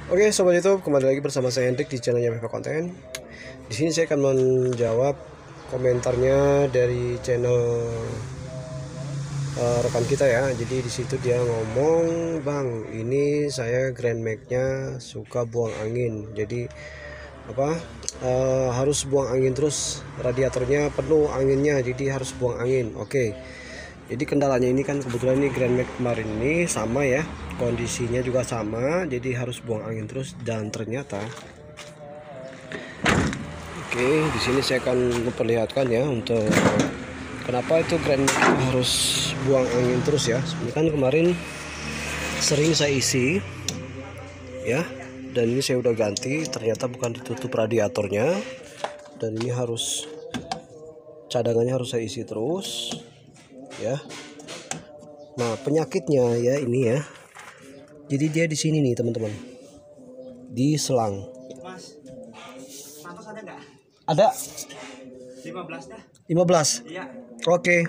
Oke, sobat YouTube, kembali lagi bersama saya Hendrik di channelnya Viva Konten. Di sini saya akan menjawab komentarnya dari channel rekan kita ya. Jadi di situ dia ngomong, "Bang, ini saya Grand Max-nya suka buang angin. Jadi harus buang angin terus, radiatornya penuh anginnya, jadi harus buang angin." Oke. Jadi kendalanya ini kan kebetulan ini Grand Max kemarin ini sama ya, kondisinya juga sama, jadi harus buang angin terus. Dan ternyata oke, di sini saya akan memperlihatkan ya untuk kenapa itu Grand Max harus buang angin terus ya. Ini kan kemarin sering saya isi ya, dan ini saya udah ganti, ternyata bukan ditutup radiatornya, dan ini harus cadangannya harus saya isi terus ya. Nah, penyakitnya ya ini ya. Jadi dia di sini nih teman-teman, di selang. Mas, pantas ada nggak? Ada 15 dah. 15. Iya. Oke,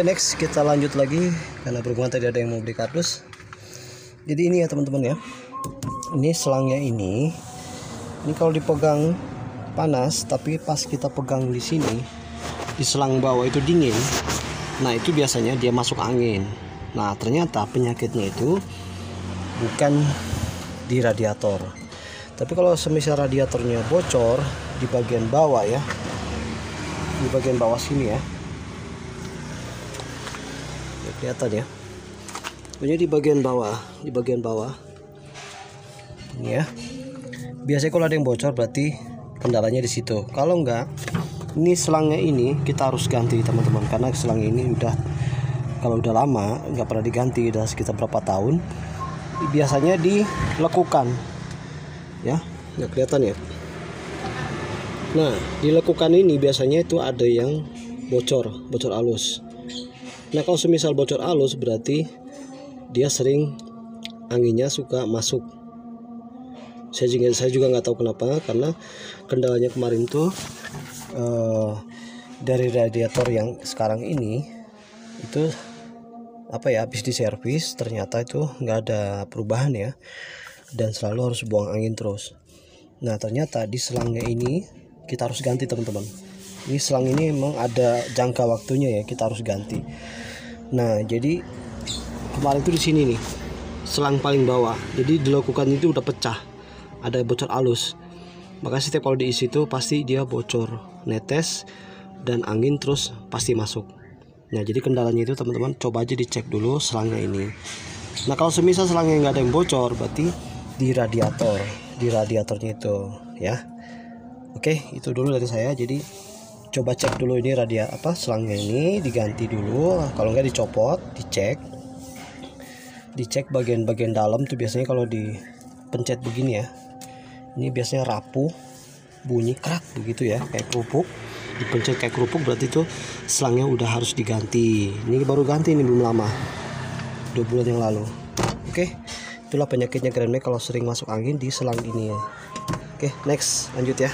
next kita lanjut lagi karena berhubungan tadi ada yang mau beli kardus. Jadi ini ya teman-teman ya. Ini selangnya ini kalau dipegang panas, tapi pas kita pegang di sini di selang bawah itu dingin. Nah, itu biasanya dia masuk angin. Nah, ternyata penyakitnya itu bukan di radiator. Tapi kalau semisal radiatornya bocor di bagian bawah ya, di bagian bawah sini ya, kelihatan ya. Punya di bagian bawah, ini ya. Biasanya kalau ada yang bocor berarti kendalanya di situ. Kalau enggak, ini selangnya ini kita harus ganti teman-teman, karena selang ini kalau udah lama nggak pernah diganti, udah sekitar berapa tahun. Biasanya dilekukan ya, nggak kelihatan ya. Nah, dilekukan ini biasanya itu ada yang bocor halus. Nah, kalau semisal bocor halus berarti dia sering anginnya suka masuk. Saya juga nggak tahu kenapa, karena kendalanya kemarin tuh dari radiator yang sekarang ini itu habis diservis, ternyata itu nggak ada perubahan ya, dan selalu harus buang angin terus. Nah, ternyata di selangnya ini kita harus ganti teman-teman. Ini selang ini memang ada jangka waktunya ya, kita harus ganti. Nah, jadi kemarin itu di sini nih selang paling bawah, jadi dilakukan itu udah pecah, ada bocor halus. Maka setiap kalau diisi itu pasti dia bocor, netes, dan angin terus pasti masuk. Nah, jadi kendalanya itu teman-teman, coba aja dicek dulu selangnya ini. Nah, kalau semisal selangnya nggak ada yang bocor berarti di radiatornya itu ya. Oke, itu dulu dari saya. Jadi coba cek dulu ini selangnya ini diganti dulu. Kalau nggak dicopot, dicek bagian-bagian dalam tuh. Biasanya kalau dipencet begini ya, ini biasanya rapuh, bunyi kerak begitu ya, kayak kerupuk. Dipencet kayak kerupuk berarti itu selangnya udah harus diganti. Ini baru ganti, ini belum lama, 2 bulan yang lalu. Oke, itulah penyakitnya Grand Max kalau sering masuk angin di selang ini ya. Oke, next lanjut ya.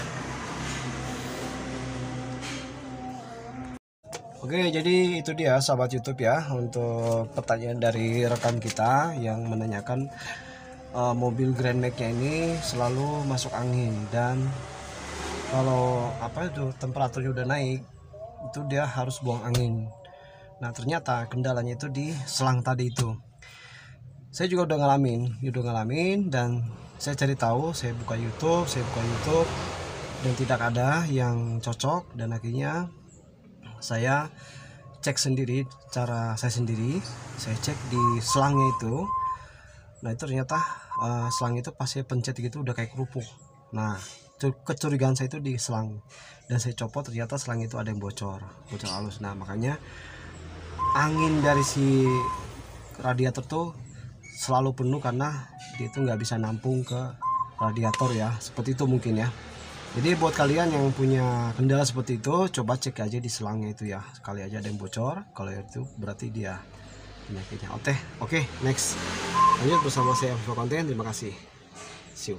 Oke, jadi itu dia sahabat YouTube ya, untuk pertanyaan dari rekan kita yang menanyakan mobil Grand Max-nya ini selalu masuk angin, dan kalau temperaturnya udah naik itu dia harus buang angin. Nah, ternyata kendalanya itu di selang tadi itu. Saya juga udah ngalamin, dan saya cari tahu, saya buka YouTube dan tidak ada yang cocok, dan akhirnya saya cek sendiri, cara saya sendiri, saya cek di selangnya itu. Nah, itu ternyata selang itu pas saya pencet gitu udah kayak kerupuk. Nah, kecurigaan saya itu di selang, dan saya copot, ternyata selang itu ada yang bocor halus. Nah, makanya angin dari si radiator tuh selalu penuh karena dia itu nggak bisa nampung ke radiator ya, seperti itu mungkin ya. Jadi buat kalian yang punya kendala seperti itu, coba cek aja di selangnya itu ya, kali aja ada yang bocor. Kalau itu berarti dia penyakitnya. Oke, next lanjut bersama saya Viva Konten. Terima kasih, see you.